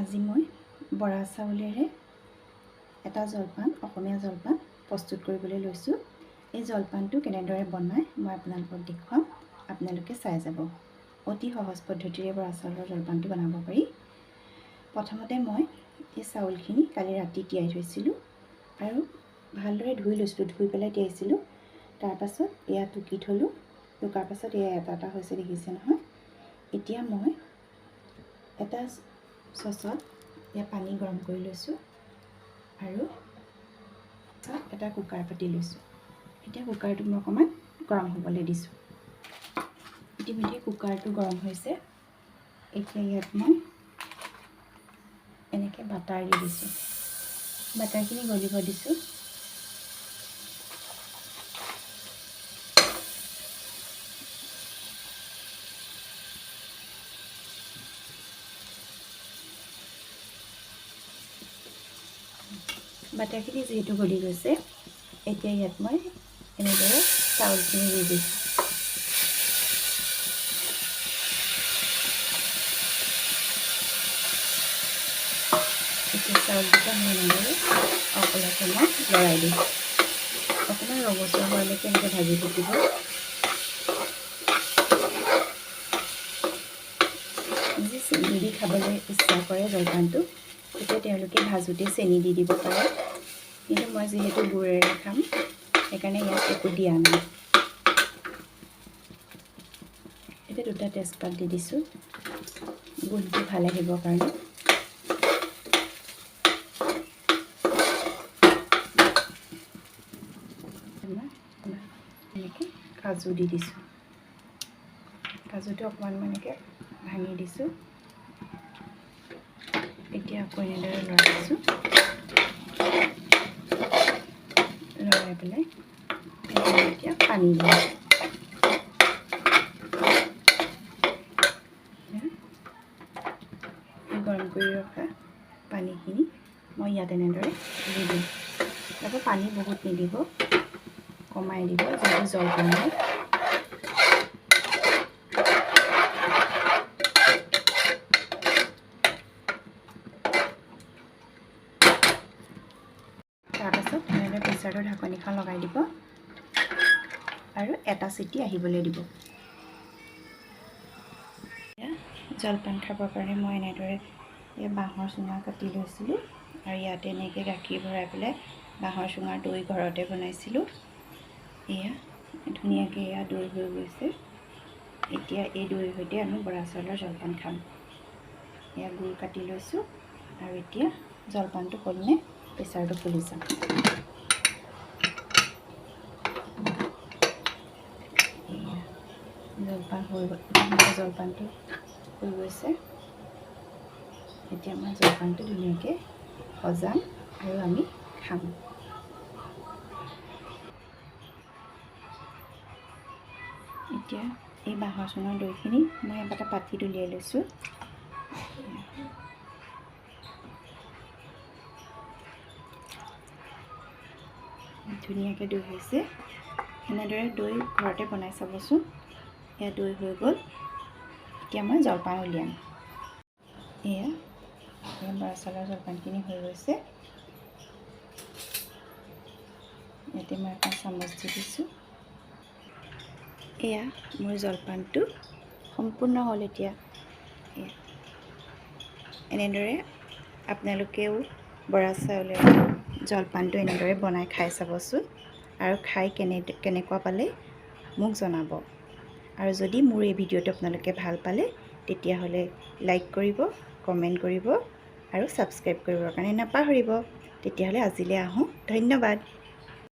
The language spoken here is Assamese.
আজি মই বৰা চাউলেৰে এটা জলপান অসমীয়া জলপান প্ৰস্তুত কৰিবলৈ লৈছোঁ। এই জলপানটো কেনেদৰে বনায় মই আপোনালোকক দেখুৱাম, আপোনালোকে চাই যাব। অতি সহজ পদ্ধতিৰে বৰা চাউলৰ জলপানটো বনাব পাৰি। প্ৰথমতে মই এই চাউলখিনি কালি ৰাতি তিয়াই থৈছিলোঁ আৰু ভালদৰে ধুই লৈছিলোঁ, ধুই পেলাই তিয়াইছিলোঁ। তাৰপাছত এয়া টুকি থলোঁ, টুকাৰ পাছত এয়া এটা এটা হৈছে, দেখিছে নহয়। এতিয়া মই এটা চচত এয়া পানী গৰম কৰি লৈছোঁ আৰু এটা কুকাৰ পাতি লৈছোঁ। এতিয়া কুকাৰটো মই অকণমান গৰম হ'বলৈ দিছোঁ। ইতিমধ্যে কুকাৰটো গৰম হৈছে। এতিয়া ইয়াত মই এনেকৈ বাটাৰ দি দিছোঁ, বাটাৰখিনি গলিব দিছোঁ। বাটাৰখিনি যিহেতু গলি গৈছে, এতিয়া ইয়াত মই এনেদৰে চাউলখিনি দি দিছোঁ। এতিয়া চাউলকেইটা মই এনেদৰে অলপ সময় লৰাই দিছোঁ। অকণমান ৰঙচুৱা হোৱালৈকে এনেকৈ ভাজি থাকিব। যি চেনি দি খাবলৈ ইচ্ছা কৰে জলপানটো, তেতিয়া তেওঁলোকে ভাজোঁতে চেনি দি দিব পাৰে, কিন্তু মই যিহেতু গুড়েৰে খাম সেইকাৰণে ইয়াত একো দিয়া নাই। এতিয়া দুটা তেজপাত দি দিছোঁ গোন্ধটো ভাল আহিবৰ কাৰণে। এনেকৈ কাজু দি দিছোঁ, কাজুটো অকণমান এনেকৈ ভাঙি দিছোঁ। এতিয়া আকৌ এনেদৰে লৰাইছোঁ, লৰাই পেলাই এতিয়া পানী দিওঁ। গৰম কৰি ৰখা পানীখিনি মই ইয়াত এনেদৰে দি দিওঁ। তাৰপৰা পানী বহুত নিদিব, কমাই দিব, যিহেতু জলপান হয়। তাৰপাছত এনেদৰে প্ৰেছাৰৰ ঢাকনিখন লগাই দিব আৰু এটা চিটি আহিবলৈ দিব। জলপান খাবৰ কাৰণে মই এনেদৰে বাঁহৰ চুঙা কাটি লৈছিলোঁ আৰু ইয়াতে এনেকৈ গাখীৰ ভৰাই পেলাই বাঁহৰ চুঙাৰ দৈ ঘৰতে বনাইছিলোঁ। এয়া ধুনীয়াকৈ এয়া দৈ হৈ গৈছে। এতিয়া এই দৈৰ সৈতে আমি বৰা চাউলৰ জলপান খাম। এয়া গুড় কাটি লৈছোঁ আৰু এতিয়া জলপানটো হ'লনে প্ৰেছাৰটো খুলি চাম। জলপান হৈ গ'ল, জলপানটো হৈ গৈছে। এতিয়া মই জলপানটো ধুনীয়াকৈ সজাম আৰু আমি খাম। এতিয়া এই বাঁহৰ চুঙাৰ দৈখিনি মই এটা পাতিত উলিয়াই লৈছোঁ। ধুনীয়াকৈ দৈ হৈছে। এনেদৰে দৈ ঘৰতে বনাই চাবচোন। এয়া দৈ হৈ গ'ল। এতিয়া মই জলপান উলিয়াম। এয়া বৰা চাউলৰ জলপানখিনি হৈ গৈছে। ইয়াতে মই এখন চামুচ দি দিছোঁ। এয়া মোৰ জলপানটো সম্পূৰ্ণ হ'ল। এতিয়া এনেদৰে আপোনালোকেও বৰা চাউলেৰে জলপানটো এনেদৰে বনাই খাই চাবচোন আৰু খাই কেনেকুৱা পালে মোক জনাব। আৰু যদি মোৰ এই ভিডিঅ'টো আপোনালোকে ভাল পালে তেতিয়াহ'লে লাইক কৰিব, কমেণ্ট কৰিব আৰু ছাবস্ক্ৰাইব কৰিবৰ কাৰণে নাপাহৰিব। তেতিয়াহ'লে আজিলৈ আহোঁ। ধন্যবাদ।